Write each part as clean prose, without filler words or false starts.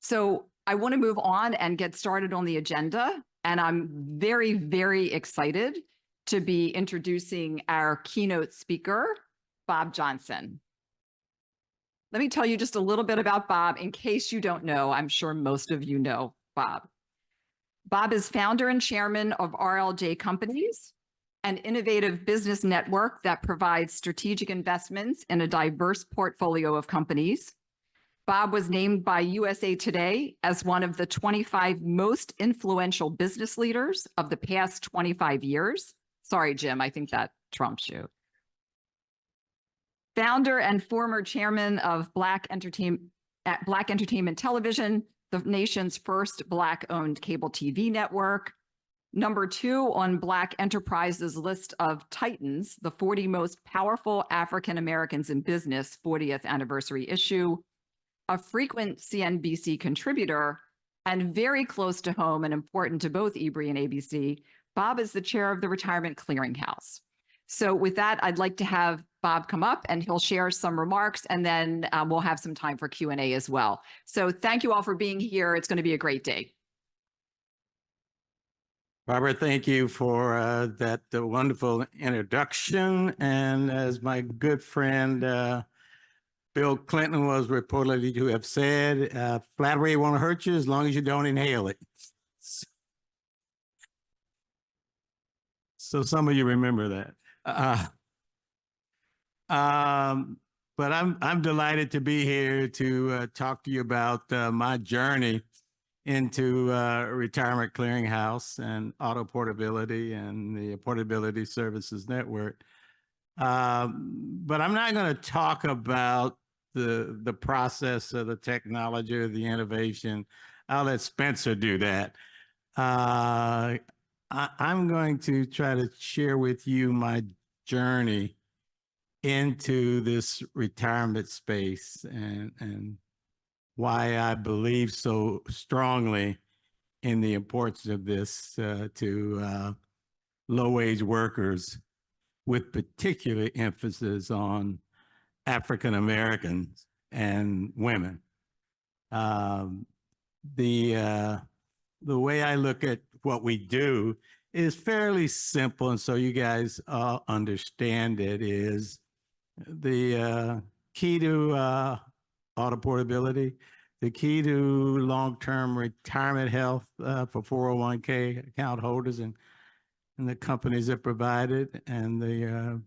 So I want to move on and get started on the agenda. And I'm very, very excited to be introducing our keynote speaker, Bob Johnson. Let me tell you just a little bit about Bob in case you don't know. I'm sure most of you know Bob. Bob is founder and chairman of RLJ Companies, an innovative business network that provides strategic investments in a diverse portfolio of companies. Bob was named by USA Today as one of the 25 most influential business leaders of the past 25 years. Sorry, Jim, I think that trumps you. Founder and former chairman of Black Entertainment Television, the nation's first Black-owned cable TV network. Number 2 on Black Enterprise's list of Titans, the 40 most powerful African Americans in business 40th anniversary issue. A frequent CNBC contributor, and very close to home and important to both EBRI and ABC, Bob is the chair of the Retirement Clearinghouse. So with that, I'd like to have Bob come up and he'll share some remarks, and then we'll have some time for Q&A as well. So thank you all for being here. It's going to be a great day. Barbara, thank you for that wonderful introduction. And as my good friend, Bill Clinton was reportedly to have said, flattery won't hurt you as long as you don't inhale it. So some of you remember that. But I'm delighted to be here to talk to you about my journey into Retirement Clearinghouse and auto portability and the Portability Services Network. But I'm not going to talk about the process of the technology or the innovation. I'll let Spencer do that. I'm going to try to share with you my journey into this retirement space and why I believe so strongly in the importance of this to low-wage workers, with particular emphasis on African Americans and women. The way I look at what we do is fairly simple, and so you guys understand it, is the key to auto portability, the key to long-term retirement health for 401k account holders and the companies that provide it, and the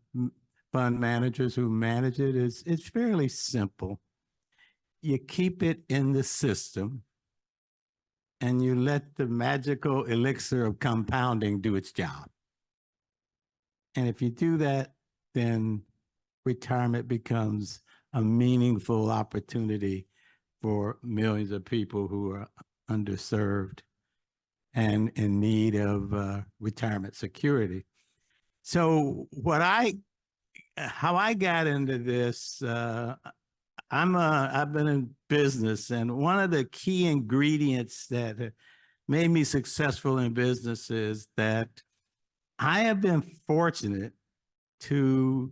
fund managers who manage it. It's fairly simple. You keep it in the system and you let the magical elixir of compounding do its job. And if you do that, then retirement becomes a meaningful opportunity for millions of people who are underserved and in need of retirement security. So how I got into this, I've been in business, and one of the key ingredients that made me successful in business is that I have been fortunate to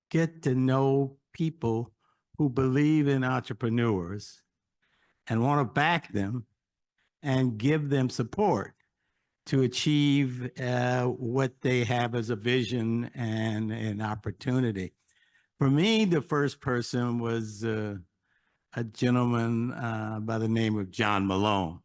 get to know people who believe in entrepreneurs and want to back them and give them support to achieve what they have as a vision and an opportunity. For me, the first person was a gentleman by the name of John Malone.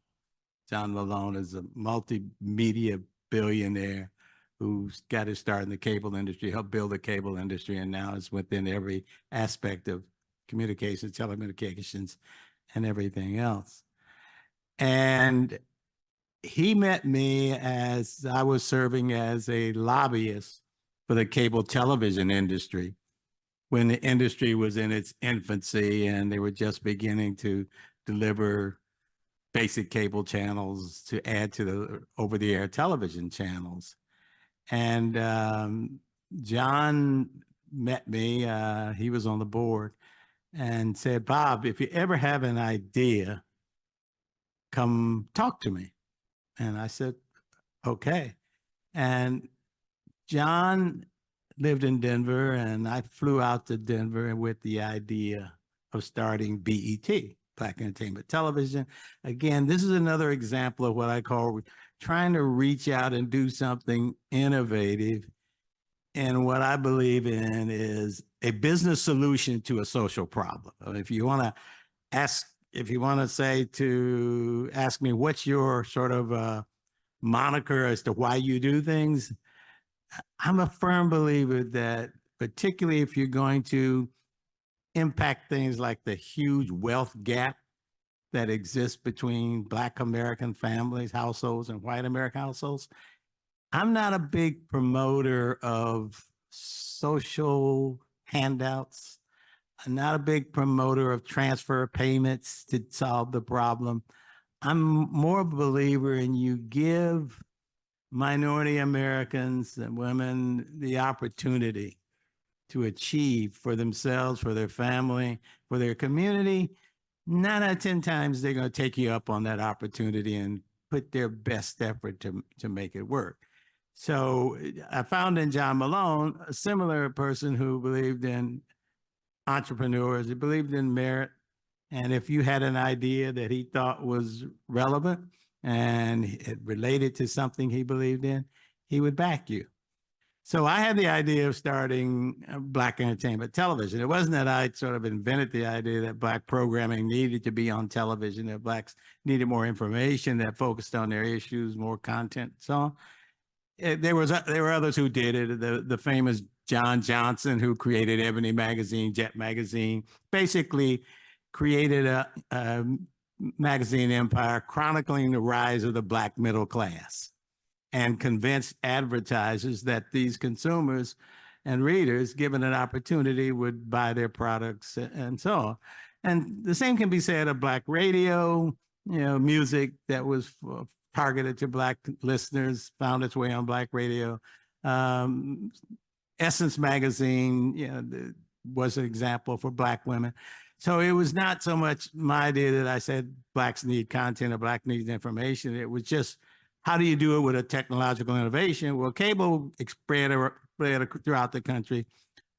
John Malone is a multimedia billionaire who's got his start in the cable industry, helped build the cable industry, and now is within every aspect of communications, telecommunications, and everything else. And he met me as I was serving as a lobbyist for the cable television industry when the industry was in its infancy and they were just beginning to deliver basic cable channels to add to the over-the-air television channels. And John met me, he was on the board, and said, "Bob, if you ever have an idea, come talk to me." And I said, okay. And John lived in Denver, and I flew out to Denver with the idea of starting BET, Black Entertainment Television. Again, this is another example of what I call trying to reach out and do something innovative. And what I believe in is a business solution to a social problem. If you want to ask me what's your sort of moniker as to why you do things, I'm a firm believer that particularly if you're going to impact things like the huge wealth gap that exists between Black American families, households, and white American households, I'm not a big promoter of social handouts. I'm not a big promoter of transfer payments to solve the problem. I'm more of a believer in you give minority Americans and women the opportunity to achieve for themselves, for their family, for their community. 9 out of 10 times, they're going to take you up on that opportunity and put their best effort to make it work. So I found in John Malone a similar person who believed in entrepreneurs, he believed in merit. And if you had an idea that he thought was relevant and it related to something he believed in, he would back you. So I had the idea of starting Black Entertainment Television. It wasn't that I sort of invented the idea that Black programming needed to be on television, that Blacks needed more information, that focused on their issues, more content, so on. There were others who did it. The famous John Johnson, who created Ebony Magazine, Jet Magazine, basically created a magazine empire chronicling the rise of the Black middle class and convinced advertisers that these consumers and readers, given an opportunity, would buy their products and so on. And the same can be said of Black radio, music that was targeted to Black listeners, found its way on Black radio. Essence Magazine, was an example for Black women. So it was not so much my idea that I said Blacks need content or Black needs information. It was just, how do you do it with a technological innovation? Well, cable spread throughout the country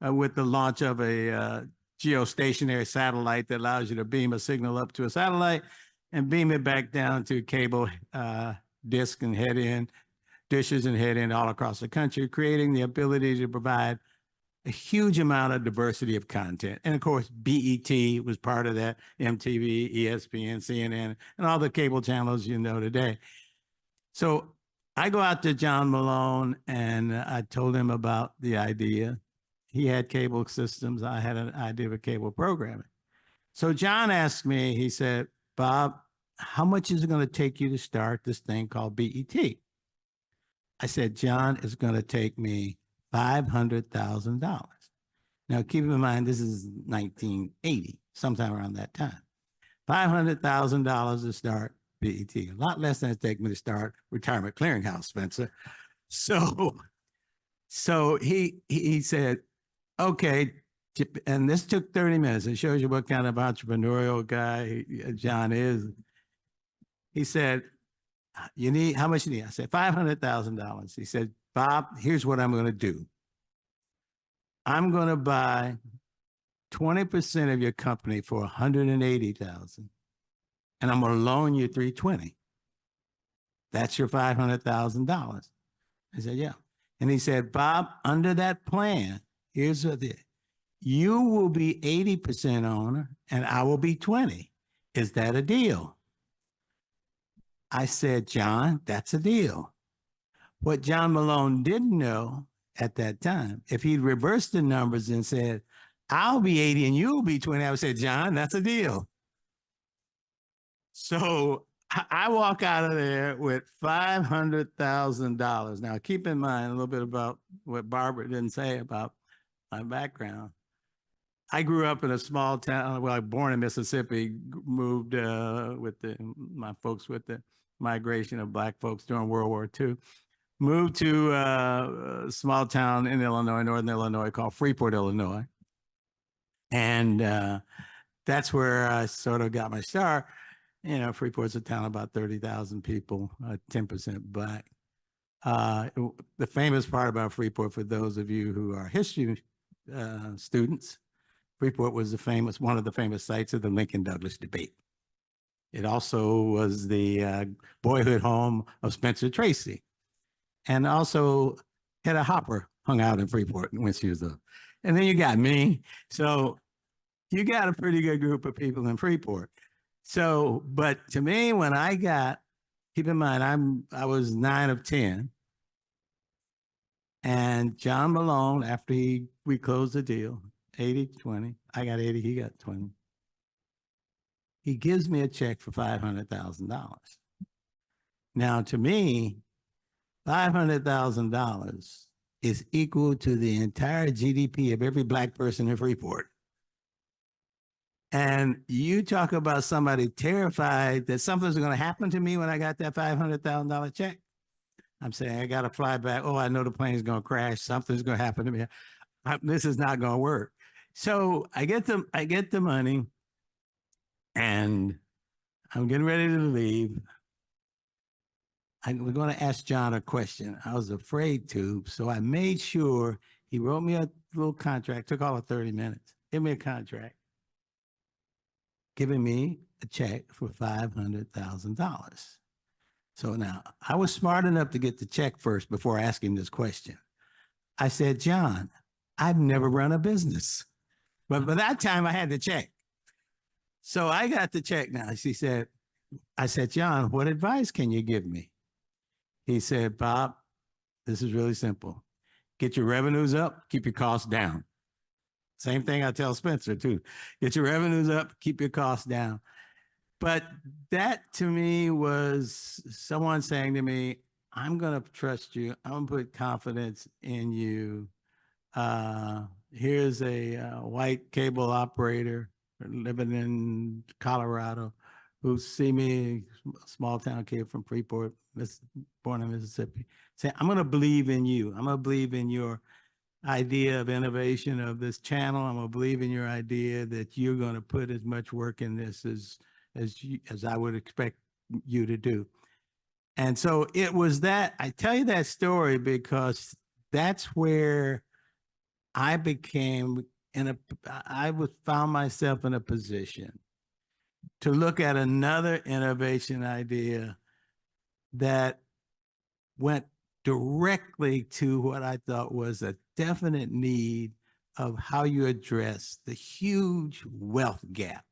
with the launch of a geostationary satellite that allows you to beam a signal up to a satellite and beam it back down to cable disc and head-in, dishes and head-in all across the country, creating the ability to provide a huge amount of diversity of content. And of course, BET was part of that, MTV, ESPN, CNN, and all the cable channels you know today. So I go out to John Malone and I told him about the idea. He had cable systems. I had an idea of cable programming. So John asked me, he said, Bob, how much is it going to take you to start this thing called BET? I said, John, it's going to take me $500,000. Now, keep in mind, this is 1980, sometime around that time. $500,000 to start BET. A lot less than it take me to start Retirement Clearinghouse, Spencer. So he said, okay, and this took 30 minutes. It shows you what kind of entrepreneurial guy John is. He said, how much you need? I said, $500,000. He said, Bob, here's what I'm going to do. I'm going to buy 20% of your company for $180,000, and I'm going to loan you $320,000. That's your $500,000. I said, yeah. And he said, Bob, under that plan, here's what it is. You will be 80% owner and I will be 20. Is that a deal? I said, John, that's a deal. What John Malone didn't know at that time, if he'd reversed the numbers and said, I'll be 80 and you'll be 20, I would say, John, that's a deal. So I walk out of there with $500,000. Now, keep in mind a little bit about what Barbara didn't say about my background. I grew up in a small town. Well, I was born in Mississippi, moved with my folks with the migration of Black folks during World War II. Moved to a small town in Illinois, northern Illinois, called Freeport, Illinois. And that's where I sort of got my start. Freeport's a town of about 30,000 people, 10% Black. The famous part about Freeport, for those of you who are history students, Freeport was one of the famous sites of the Lincoln-Douglas debate. It also was the boyhood home of Spencer Tracy, and also Hedda Hopper hung out in Freeport when she was little. And then you got me. So you got a pretty good group of people in Freeport. So, but to me, when I got, keep in mind, I was 9 of 10. And John Malone, after we closed the deal, 80-20, I got 80, he got 20. He gives me a check for $500,000. Now, to me, $500,000 is equal to the entire GDP of every Black person in Freeport. And you talk about somebody terrified that something's going to happen to me when I got that $500,000 check. I'm saying, I got to fly back. Oh, I know the plane's going to crash. Something's going to happen to me. This is not going to work. So I get the money, and I'm getting ready to leave. We're going to ask John a question. I was afraid to, so I made sure he wrote me a little contract. Took all of 30 minutes. Give me a contract, giving me a check for $500,000. So now I was smart enough to get the check first before asking this question. I said, John, I've never run a business, but by that time I had the check. So I got the check now. I said, John, what advice can you give me? He said, Bob, this is really simple. Get your revenues up, keep your costs down. Same thing I tell Spencer too. Get your revenues up, keep your costs down. But that to me was someone saying to me, I'm going to trust you. I'm going to put confidence in you. Here's a white cable operator living in Colorado who see me, small town kid from Freeport, born in Mississippi, say, I'm going to believe in you. I'm going to believe in your idea of innovation of this channel. I'm going to believe in your idea that you're going to put as much work in this as I would expect you to do. And so it was that, I tell you that story because that's where I found myself in a position to look at another innovation idea that went directly to what I thought was a definite need of how you address the huge wealth gap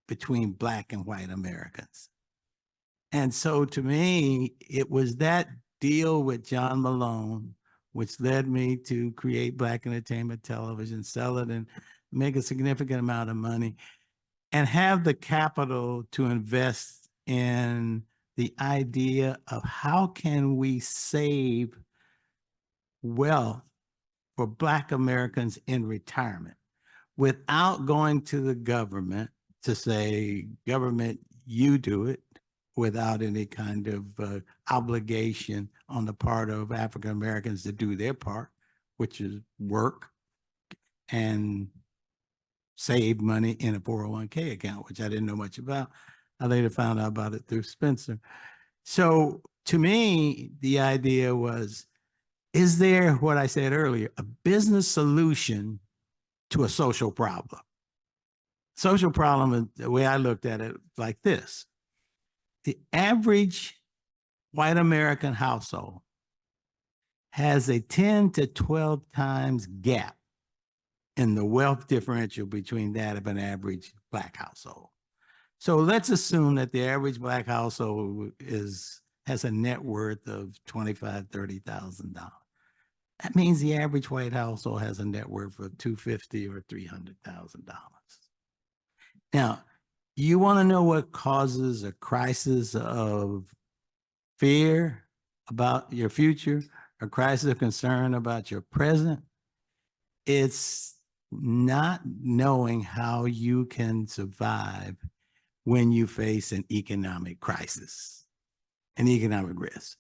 between Black and white Americans. And so to me, it was that deal with John Malone, which led me to create Black Entertainment Television, sell it and make a significant amount of money, and have the capital to invest in the idea of how can we save wealth for Black Americans in retirement without going to the government to say, government, you do it, without any kind of obligation on the part of African Americans to do their part, which is work and save money in a 401k account, which I didn't know much about. I later found out about it through Spencer. So to me, the idea was, is there, what I said earlier, a business solution to a social problem? Social problem, the way I looked at it, like this. The average white American household has a 10 to 12 times gap in the wealth differential between that of an average Black household. So let's assume that the average Black household has a net worth of $25,000, $30,000. That means the average white household has a net worth of $250,000 or $300,000. Now, you want to know what causes a crisis of fear about your future, a crisis of concern about your present? It's not knowing how you can survive when you face an economic crisis, an economic risk.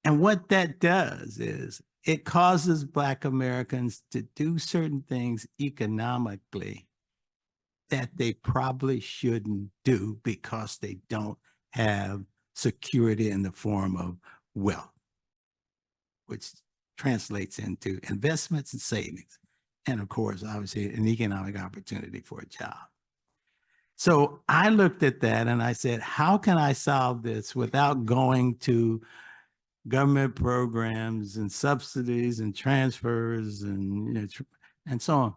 And what that does is it causes Black Americans to do certain things economically that they probably shouldn't do because they don't have security in the form of wealth, which translates into investments and savings. And of course, obviously, an economic opportunity for a job. So I looked at that and I said, how can I solve this without going to government programs and subsidies and transfers and, and so on?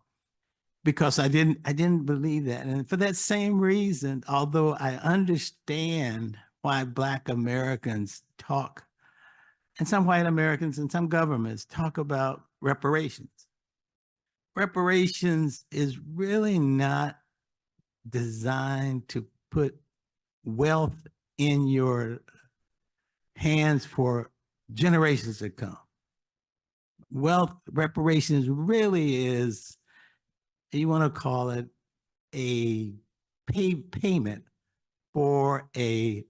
Because I didn't believe that. And for that same reason, although I understand why Black Americans talk, and some white Americans and some governments talk about reparations. Reparations is really not designed to put wealth in your hands for generations to come. Wealth reparations really is, you want to call it a payment for a,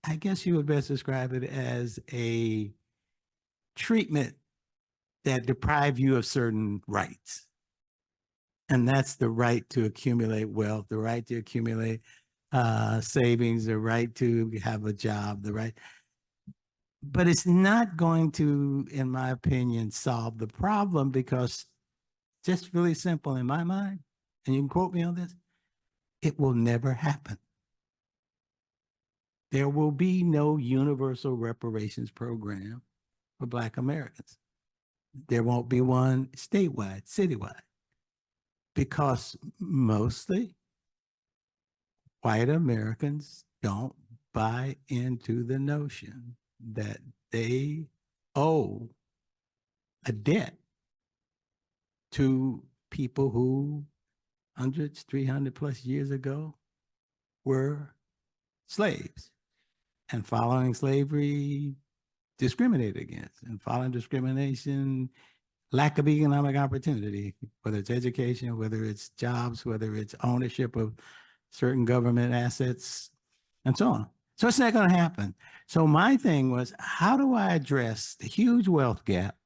I guess you would best describe it as a treatment that deprive you of certain rights. And that's the right to accumulate wealth, the right to accumulate savings, the right to have a job, the right. But it's not going to, in my opinion, solve the problem, because just really simple in my mind, and you can quote me on this, it will never happen. There will be no universal reparations program for Black Americans. There won't be one statewide, citywide, because mostly white Americans don't buy into the notion that they owe a debt to people who hundreds, 300 plus years ago were slaves, and following slavery discriminated against, and following discrimination, lack of economic opportunity, whether it's education, whether it's jobs, whether it's ownership of certain government assets, and so on. So it's not going to happen. So my thing was, how do I address the huge wealth gap?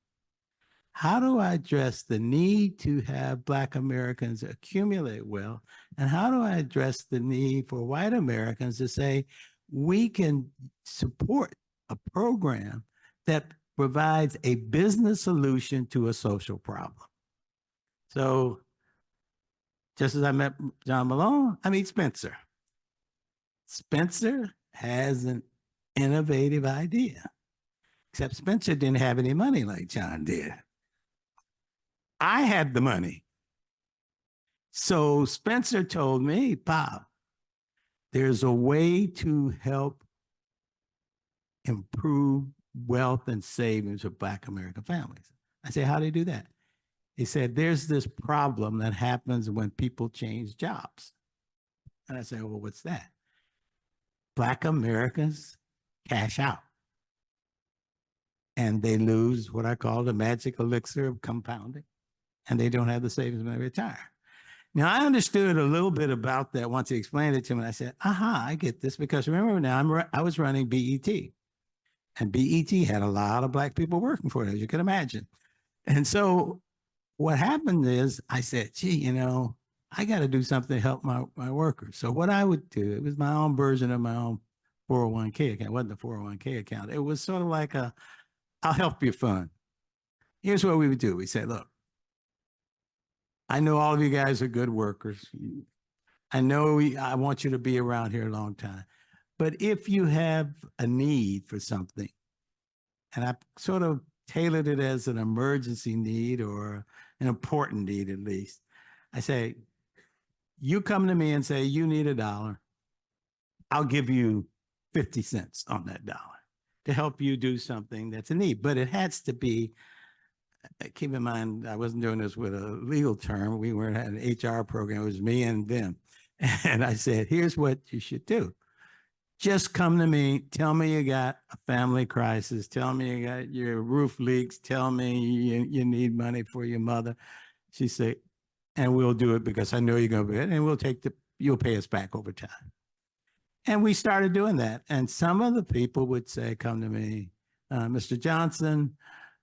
How do I address the need to have Black Americans accumulate wealth? And how do I address the need for white Americans to say, we can support a program that provides a business solution to a social problem? So just as I met John Malone, I meet Spencer. Spencer has an innovative idea, except Spencer didn't have any money like John did. I had the money. So Spencer told me, Bob, there's a way to help improve wealth and savings of Black American families. I said, how do you do that? He said, there's this problem that happens when people change jobs. And I said, well, what's that? Black Americans cash out, and they lose what I call the magic elixir of compounding, and they don't have the savings when they retire. Now, I understood a little bit about that once he explained it to me. I said, aha, I get this, because remember now, I was running BET, and BET had a lot of Black people working for it, as you can imagine. And so what happened is I said, gee, I got to do something to help my workers. So what I would do, it was my own version of my own 401k account. It wasn't a 401k account. It was sort of like a, I'll help you fund. Here's what we would do. We said, look, I know all of you guys are good workers. I know I want you to be around here a long time. But if you have a need for something, and I sort of tailored it as an emergency need or an important need at least, I say, you come to me and say, you need $1. I'll give you 50 cents on that dollar to help you do something that's a need. But it has to be, keep in mind, I wasn't doing this with a legal term. We weren't at an HR program. It was me and them. And I said, here's what you should do. Just come to me. Tell me you got a family crisis. Tell me you got your roof leaks. Tell me you need money for your mother. She said, and we'll do it because I know you're going to be it. And we'll you'll pay us back over time. And we started doing that. And some of the people would say, come to me, Mr. Johnson,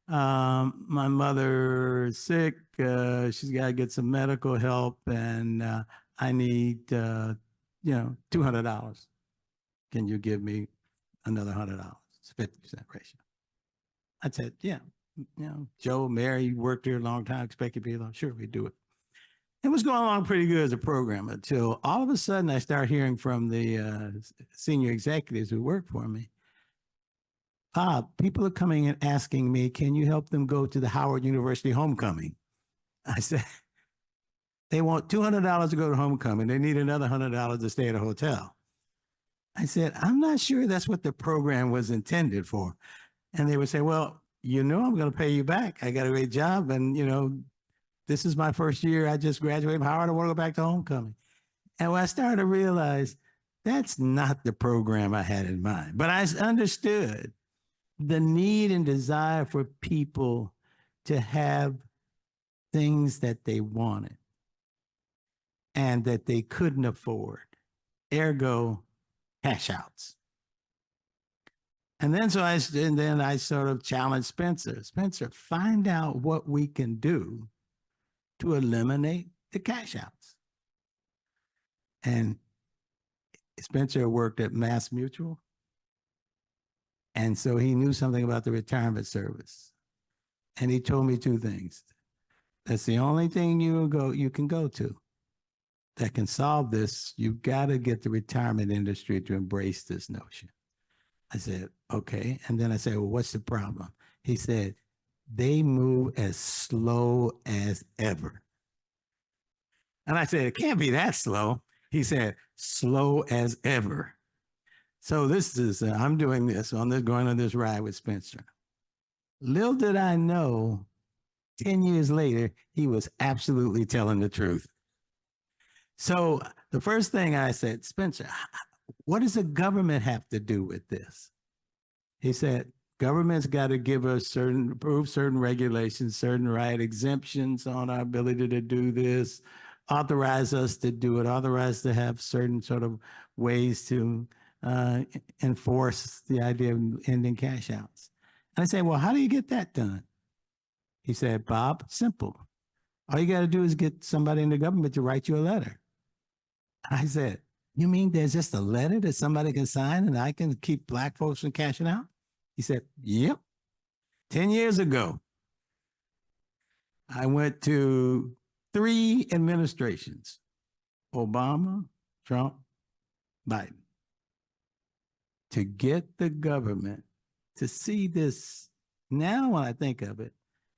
my mother is sick. She's got to get some medical help. And I need, $200. Can you give me another $100? It's 50% ratio. I said, yeah. Joe, Mary, you worked here a long time, expect you to be alone. Sure, we do it. It was going along pretty good as a program until all of a sudden I start hearing from the senior executives who work for me. People are coming and asking me, can you help them go to the Howard University homecoming? I said, they want $200 to go to homecoming. They need another $100 to stay at a hotel. I said, I'm not sure that's what the program was intended for. And they would say, well, I'm going to pay you back. I got a great job. And, this is my first year. I just graduated from Howard. I want to go back to homecoming. And when I started to realize that's not the program I had in mind, but I understood the need and desire for people to have things that they wanted and that they couldn't afford, ergo cash outs. And then I sort of challenged Spencer. Spencer, find out what we can do to eliminate the cash outs. And Spencer worked at Mass Mutual. And so he knew something about the retirement service. And he told me two things. That's the only thing you can go to that can solve this. You've got to get the retirement industry to embrace this notion. I said, okay. And then I said, well, what's the problem? He said, they move as slow as ever. And I said, it can't be that slow. He said, slow as ever. So this is, I'm doing this, going on this ride with Spencer. Little did I know, 10 years later, he was absolutely telling the truth. So the first thing I said, Spencer, what does the government have to do with this? He said, government's got to give us approve certain regulations, certain exemptions on our ability to do this, authorize us to do it, authorize to have certain sort of ways to enforce the idea of ending cash outs. And I said, well, how do you get that done? He said, Bob, simple. All you got to do is get somebody in the government to write you a letter. I said, you mean there's just a letter that somebody can sign and I can keep Black folks from cashing out? He said, yep. 10 years ago, I went to 3 administrations, Obama, Trump, Biden, to get the government to see this, now when I think of it,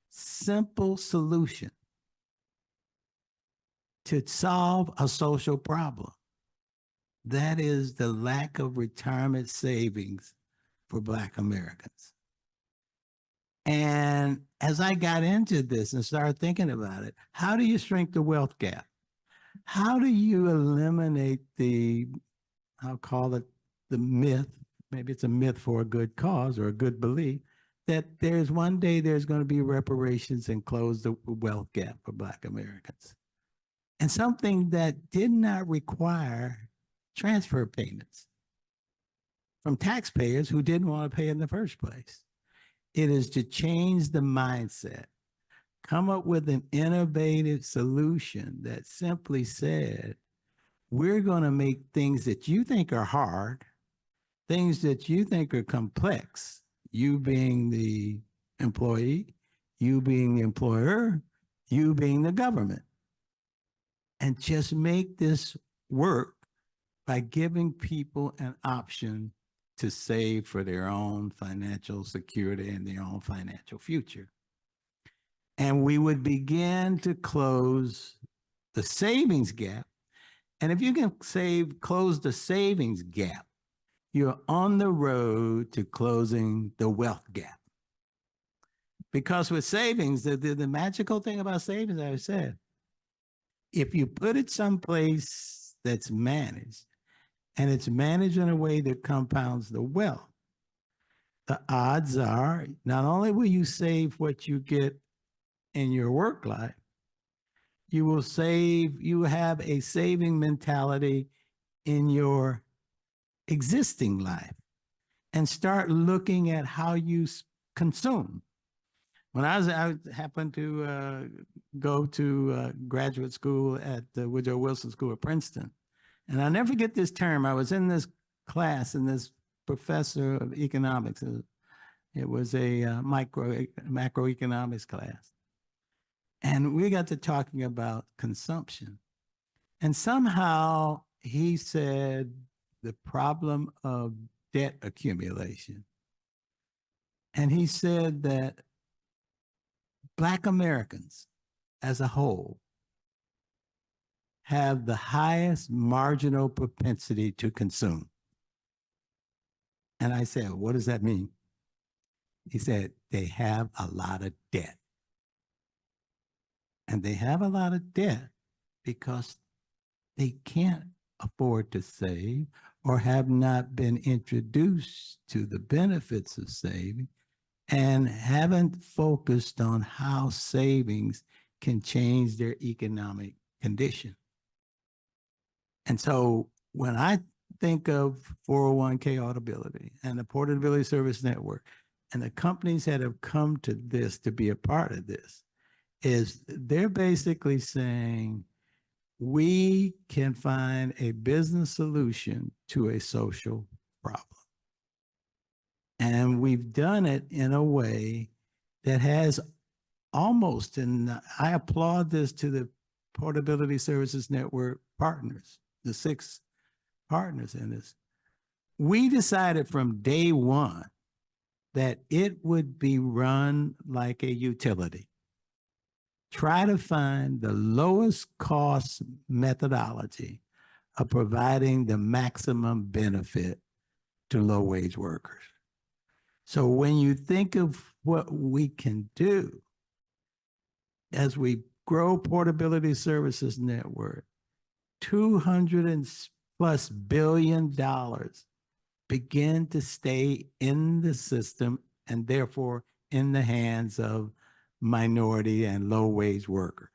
simple solution to solve a social problem. That is the lack of retirement savings for Black Americans. And as I got into this and started thinking about it, how do you shrink the wealth gap? How do you eliminate I'll call it the myth, maybe it's a myth for a good cause or a good belief, that one day there's going to be reparations and close the wealth gap for Black Americans. And something that did not require transfer payments from taxpayers who didn't want to pay in the first place. It is to change the mindset, come up with an innovative solution that simply said, we're going to make things that you think are hard, things that you think are complex, you being the employee, you being the employer, you being the government, and just make this work by giving people an option to save for their own financial security and their own financial future. And we would begin to close the savings gap. And if you can close the savings gap, you're on the road to closing the wealth gap. Because with savings, the magical thing about savings, as I said, if you put it someplace that's managed, and it's managed in a way that compounds the wealth, the odds are not only will you save what you get in your work life, you have a saving mentality in your existing life and start looking at how you consume. When I happened to go to graduate school at the Woodrow Wilson School at Princeton, and I'll never forget this term. I was in this class and this professor of economics, it was a macroeconomics class. And we got to talking about consumption. And somehow he said the problem of debt accumulation. And he said that Black Americans as a whole have the highest marginal propensity to consume. And I said, what does that mean? He said, they have a lot of debt. And they have a lot of debt because they can't afford to save or have not been introduced to the benefits of saving and haven't focused on how savings can change their economic condition. And so when I think of 401k Audibility and the Portability Service Network and the companies that have come to this to be a part of this, is they're basically saying, we can find a business solution to a social problem. And we've done it in a way that has almost, and I applaud this to the Portability Services Network partners, the 6 partners in this. We decided from day one that it would be run like a utility. Try to find the lowest cost methodology of providing the maximum benefit to low wage workers. So when you think of what we can do as we grow Portability Services Network, $200+ billion begin to stay in the system and therefore in the hands of minority and low wage workers.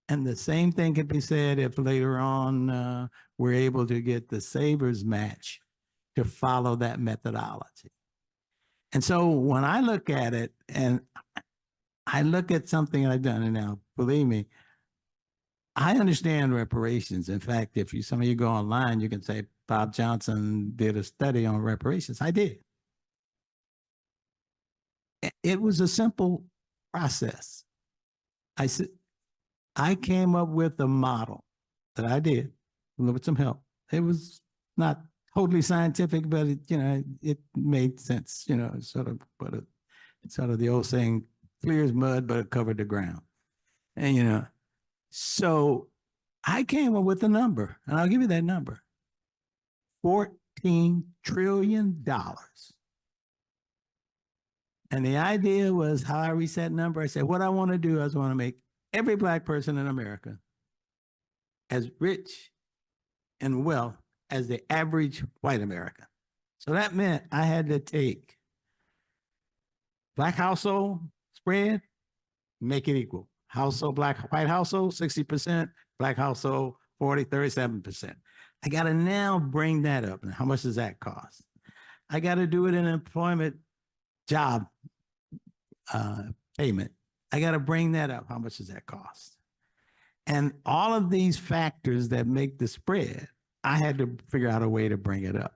And the same thing can be said if later on we're able to get the savers match to follow that methodology. And so when I look at it and I look at something I've done, and now believe me, I understand reparations. In fact, if some of you go online, you can say Bob Johnson did a study on reparations. I did. It was a simple process. I came up with a model that I did with some help. It was not totally scientific, but it made sense, sort of the old saying, clear as mud, but it covered the ground. And, so I came up with a number, and I'll give you that number, $14 trillion. And the idea was how I reached that number. I said, what I want to do is I want to make every Black person in America as rich and wealth as the average white American. So that meant I had to take Black household spread, make it equal. White household, 60%, Black household, 37%. I got to now bring that up. And how much does that cost? I got to do it in employment job payment. I got to bring that up. How much does that cost? And all of these factors that make the spread, I had to figure out a way to bring it up.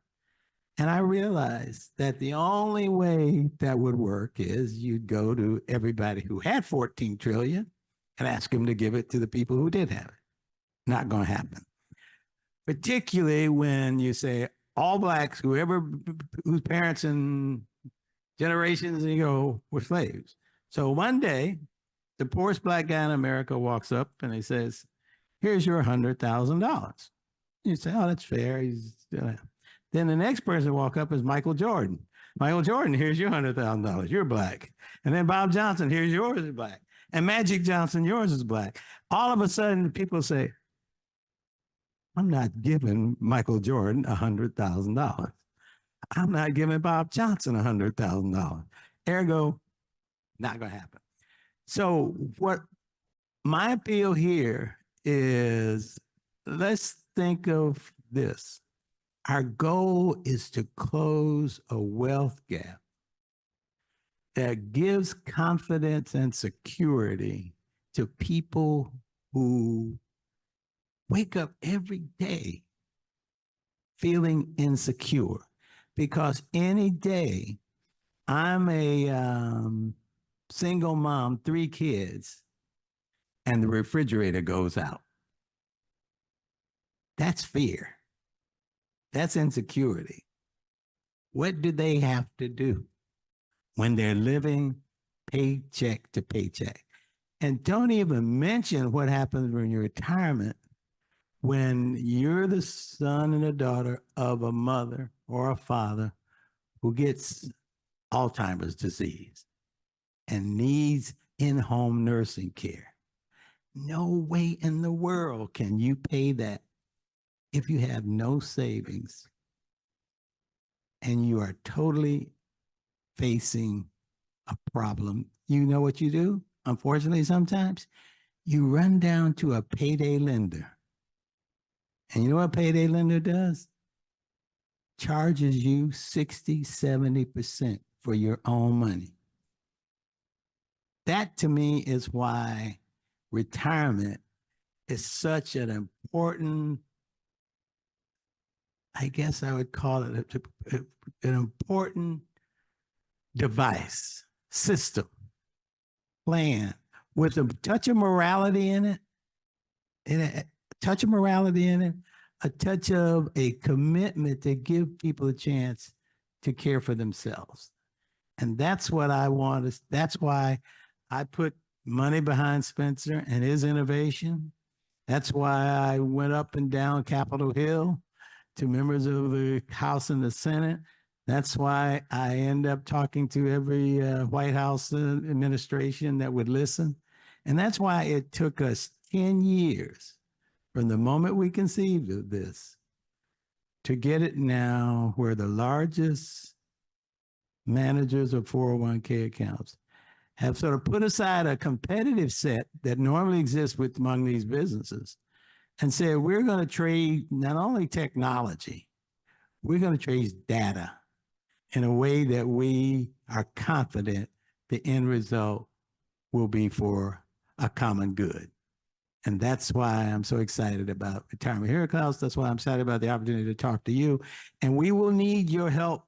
And I realized that the only way that would work is you'd go to everybody who had 14 trillion and ask them to give it to the people who did have it. Not going to happen. Particularly when you say all Blacks, whose parents and generations ago were slaves. So one day, the poorest Black guy in America walks up and he says, here's your $100,000. You say, oh, that's fair. Then the next person walk up is Michael Jordan. Michael Jordan, here's your $100,000. You're Black. And then Bob Johnson, here's yours is Black. And Magic Johnson, yours is Black. All of a sudden, people say, I'm not giving Michael Jordan $100,000. I'm not giving Bob Johnson $100,000. Ergo, not going to happen. So what my appeal here is, let's think of this. Our goal is to close a wealth gap that gives confidence and security to people who wake up every day feeling insecure. Because any day, I'm a single mom, 3 kids, and the refrigerator goes out. That's fear. That's insecurity. What do they have to do when they're living paycheck to paycheck? And don't even mention what happens when your retirement, when you're the son and a daughter of a mother or a father who gets Alzheimer's disease and needs in-home nursing care. No way in the world can you pay that if you have no savings and you are totally facing a problem. You know what you do? Unfortunately, sometimes you run down to a payday lender. And you know what a payday lender does? Charges you 60, 70% for your own money. That to me is why retirement is such an important, I guess I would call it an important device, system, plan with a touch of morality in it, a touch of morality in it, a touch of a commitment to give people a chance to care for themselves. And that's what I want. That's why I put money behind Spencer and his innovation. That's why I went up and down Capitol Hill to members of the House and the Senate. That's why I end up talking to every White House administration that would listen. And that's why it took us 10 years from the moment we conceived of this to get it now where the largest managers of 401k accounts have sort of put aside a competitive set that normally exists among these businesses and said, we're going to trade not only technology, we're going to trade data in a way that we are confident the end result will be for a common good. And that's why I'm so excited about retirement here, Klaus. That's why I'm excited about the opportunity to talk to you. And we will need your help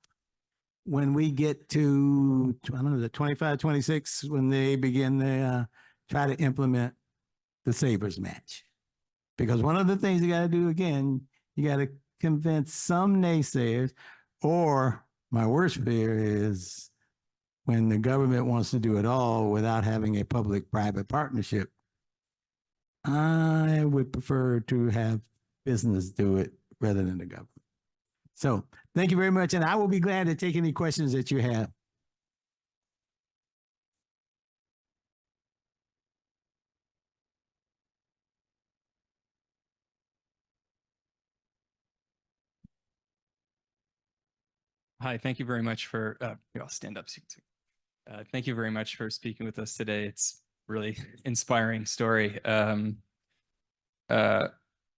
when we get to, I don't know, the 25, 26, when they begin to try to implement the Savers Match. Because one of the things you got to do, again, you got to convince some naysayers, or my worst fear is when the government wants to do it all without having a public-private partnership. I would prefer to have business do it rather than the government. So thank you very much. And I will be glad to take any questions that you have. Hi, thank you very much for, I'll stand up. Thank you very much for speaking with us today. It's really inspiring story.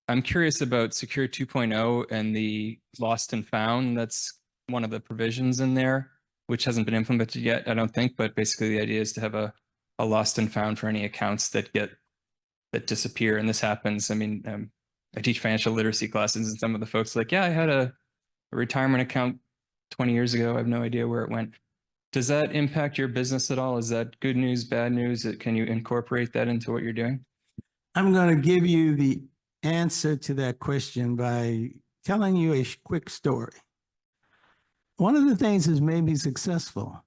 I'm curious about Secure 2.0 and the lost and found. That's one of the provisions in there, which hasn't been implemented yet, I don't think, but basically the idea is to have a lost and found for any accounts that disappear. And this happens. I mean, I teach financial literacy classes, and some of the folks are like, yeah, I had a retirement account 20 years ago. I have no idea where it went. Does that impact your business at all? Is that good news, bad news? Can you incorporate that into what you're doing? I'm going to give you the answer to that question by telling you a quick story. One of the things that's made me successful,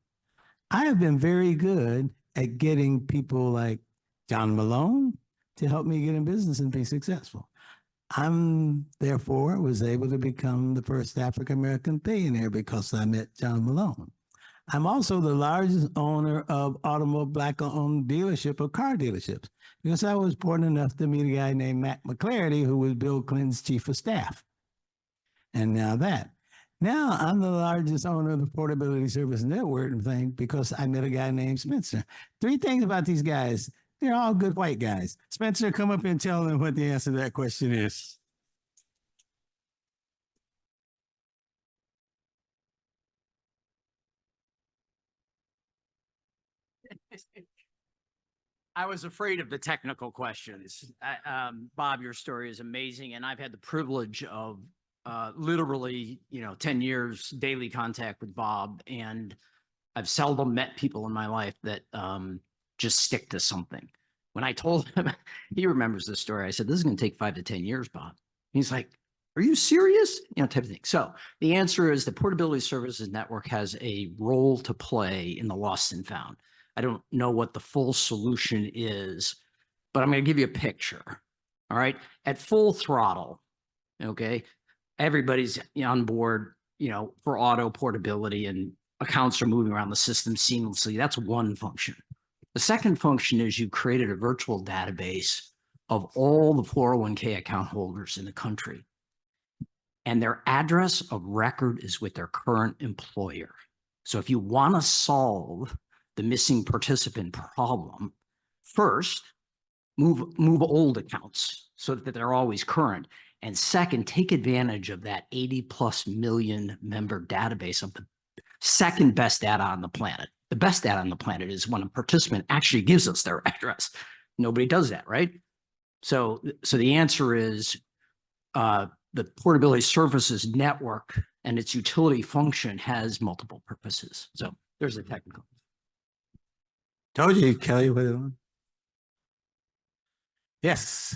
I have been very good at getting people like John Malone to help me get in business and be successful. I'm therefore was able to become the first African-American billionaire because I met John Malone. I'm also the largest owner of Black-owned dealership of car dealerships because I was fortunate enough to meet a guy named Matt McClarty, who was Bill Clinton's chief of staff. And now I'm the largest owner of the Portability Service Network thing because I met a guy named Spencer. Three things about these guys. They're all good white guys. Spencer, come up and tell them what the answer to that question is. I was afraid of the technical questions. Bob, your story is amazing. And I've had the privilege of literally, 10 years daily contact with Bob. And I've seldom met people in my life that just stick to something. When I told him, he remembers this story. I said, this is going to take 5 to 10 years, Bob. He's like, are you serious? You know, type of thing. So the answer is the Portability Services Network has a role to play in the lost and found. I don't know what the full solution is, but I'm going to give you a picture. All right. At full throttle, okay, everybody's on board, you know, for auto portability, and accounts are moving around the system seamlessly. That's one function. The second function is you created a virtual database of all the 401k account holders in the country, and their address of record is with their current employer. So if you want to solve the missing participant problem, first, move old accounts so that they're always current. And second, take advantage of that 80+ million member database of the second best data on the planet. The best data on the planet is when a participant actually gives us their address. Nobody does that, right? So the answer is the Portability Services Network and its utility function has multiple purposes. So there's the technical. Told you, Kelly. What on? Yes.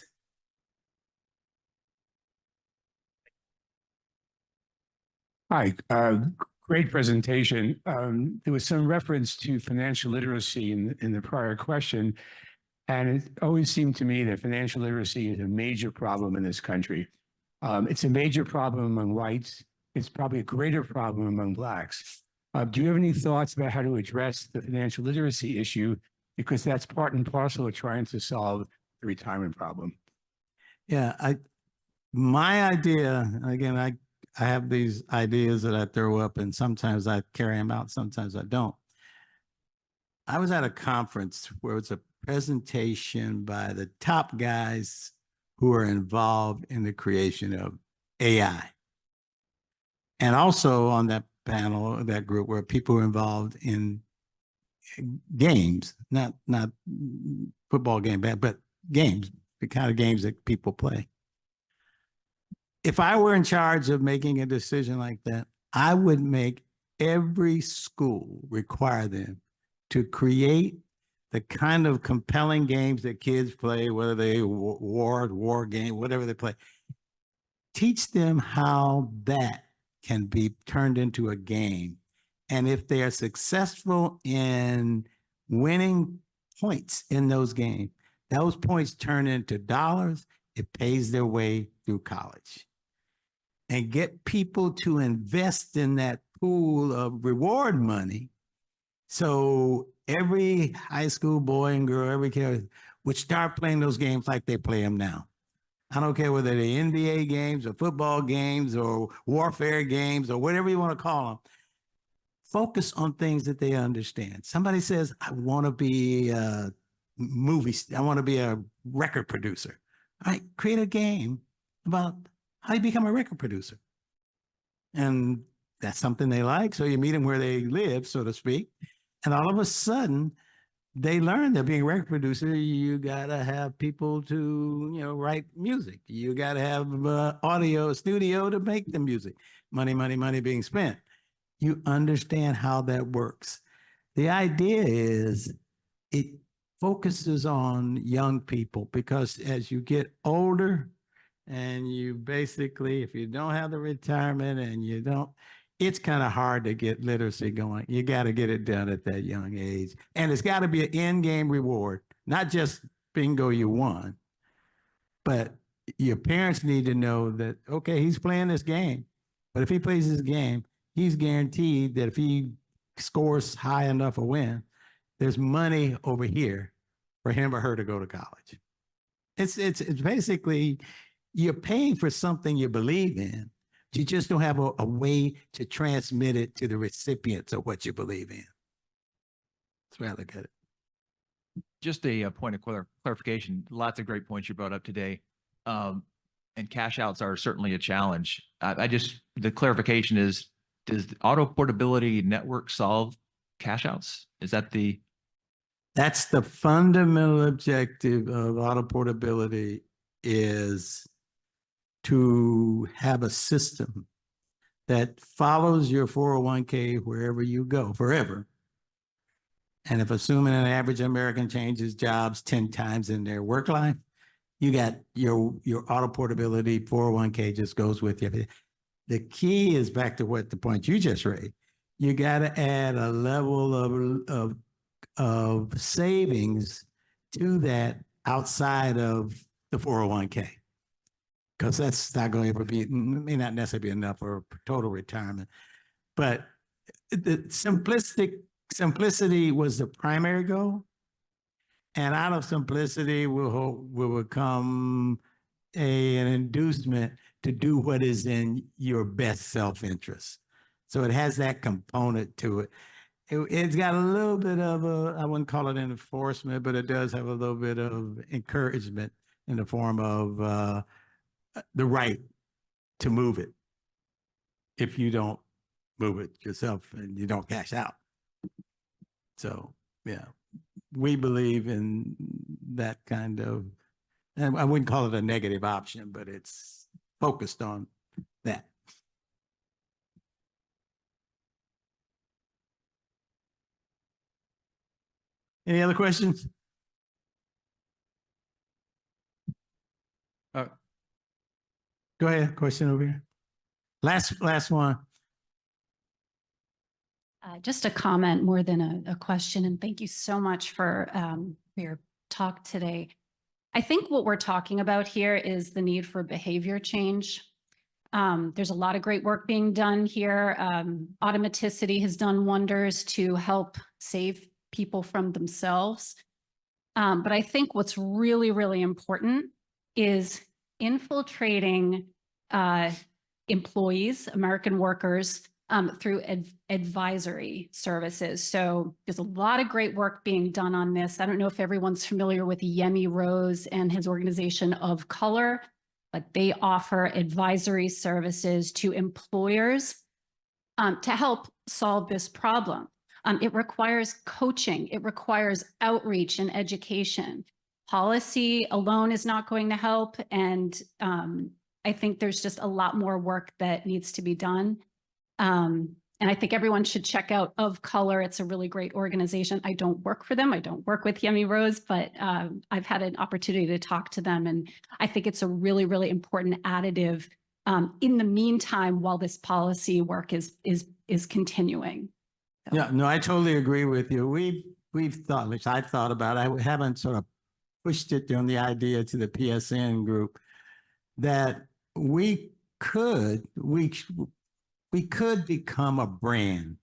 Hi, great presentation. There was some reference to financial literacy in the prior question, and it always seemed to me that financial literacy is a major problem in this country. It's a major problem among whites. It's probably a greater problem among Blacks. Do you have any thoughts about how to address the financial literacy issue? Because that's part and parcel of trying to solve the retirement problem. Yeah, my idea, again, I have these ideas that I throw up, and sometimes I carry them out, sometimes I don't. I was at a conference where it was a presentation by the top guys who are involved in the creation of AI. And also on that panel, that group, were people involved in games, not football game, but games, the kind of games that people play. If I were in charge of making a decision like that, I would make every school require them to create the kind of compelling games that kids play, whether they war game, whatever they play. Teach them how that can be turned into a game. And if they are successful in winning points in those games, those points turn into dollars. It pays their way through college. And get people to invest in that pool of reward money. So every high school boy and girl, every kid would start playing those games like they play them now. I don't care whether they're NBA games or football games or warfare games or whatever you want to call them. Focus on things that they understand. Somebody says, I want to be a I want to be a record producer. All right, create a game about how you become a record producer. And that's something they like. So you meet them where they live, so to speak. And all of a sudden, they learn that being a record producer, you got to have people to, write music. You got to have audio studio to make the music. Money being spent. You understand how that works. The idea is it focuses on young people, because as you get older and you basically, if you don't have the retirement and you don't, it's kind of hard to get literacy going. You got to get it done at that young age. And it's got to be an in-game reward, not just bingo, you won. But your parents need to know that, okay, he's playing this game. But if he plays this game, he's guaranteed that if he scores high enough a win, there's money over here for him or her to go to college. It's basically, you're paying for something you believe in. You just don't have a way to transmit it to the recipients of what you believe in. That's the way I look at it. Just a point of clarification. Lots of great points you brought up today. And cash outs are certainly a challenge. The clarification is, does the auto portability network solve cash outs? Is that That's the fundamental objective of auto portability, is to have a system that follows your 401k wherever you go forever. And if assuming an average American changes jobs 10 times in their work life, you got your auto portability 401k just goes with you. The key is back to what the point you just raised. You got to add a level of savings to that outside of the 401k. Because that's not going to ever be, may not necessarily be enough for total retirement. But the simplicity was the primary goal. And out of simplicity will come an inducement to do what is in your best self-interest. So it has that component to it. It's got a little bit of I wouldn't call it an enforcement, but it does have a little bit of encouragement in the form of the right to move it if you don't move it yourself and you don't cash out. So, yeah, we believe in that kind of, and I wouldn't call it a negative option, but it's focused on that. Any other questions? Go ahead, question over here. Last one. Just a comment more than a question, and thank you so much for your talk today. I think what we're talking about here is the need for behavior change. There's a lot of great work being done here. Automaticity has done wonders to help save people from themselves. But I think what's really, really important is infiltrating employees, American workers, through advisory services. So there's a lot of great work being done on this. I don't know if everyone's familiar with Yemi Rose and his organization Of Color, but they offer advisory services to employers to help solve this problem. It requires coaching. It requires outreach and education. Policy alone is not going to help. And I think there's just a lot more work that needs to be done. And I think everyone should check out Of Color. It's a really great organization. I don't work for them. I don't work with Yemi Rose, but I've had an opportunity to talk to them. And I think it's a really, really important additive in the meantime, while this policy work is continuing. So. Yeah, no, I totally agree with you. We've thought, at least I thought about it. I haven't sort of pushed it on the idea to the PSN group that we could become a brand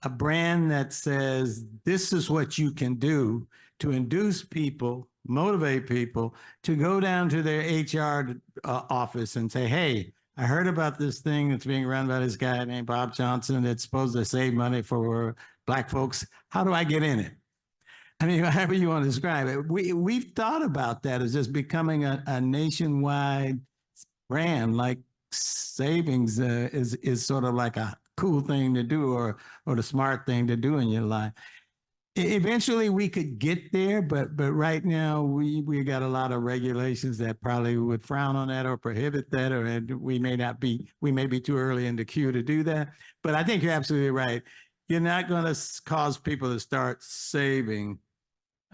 that says, this is what you can do to induce people, motivate people to go down to their HR office and say, hey, I heard about this thing that's being run by this guy named Bob Johnson that's supposed to save money for Black folks. How do I get in it? I mean, however you want to describe it. We've thought about that as just becoming a nationwide brand, like savings is sort of like a cool thing to do or the smart thing to do in your life. Eventually we could get there, but right now we got a lot of regulations that probably would frown on that or prohibit that, or we may be too early in the queue to do that. But I think you're absolutely right. You're not going to cause people to start saving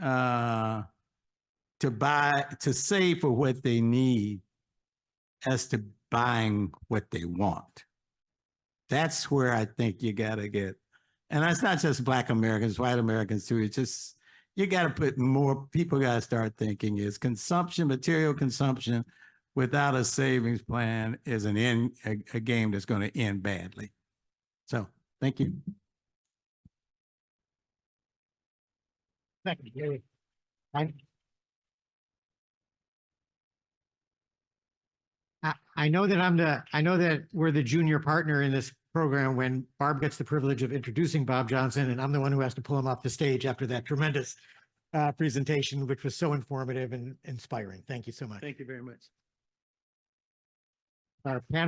to save for what they need as to buying what they want. That's where I think you got to get. And that's not just Black Americans, white Americans too. It's just, you got to put more, people got to start thinking is consumption, material consumption without a savings plan is a game that's going to end badly. So thank you. Thank you. I know that we're the junior partner in this program when Barb gets the privilege of introducing Bob Johnson, and I'm the one who has to pull him off the stage after that tremendous presentation, which was so informative and inspiring. Thank you so much. Thank you very much. Our panel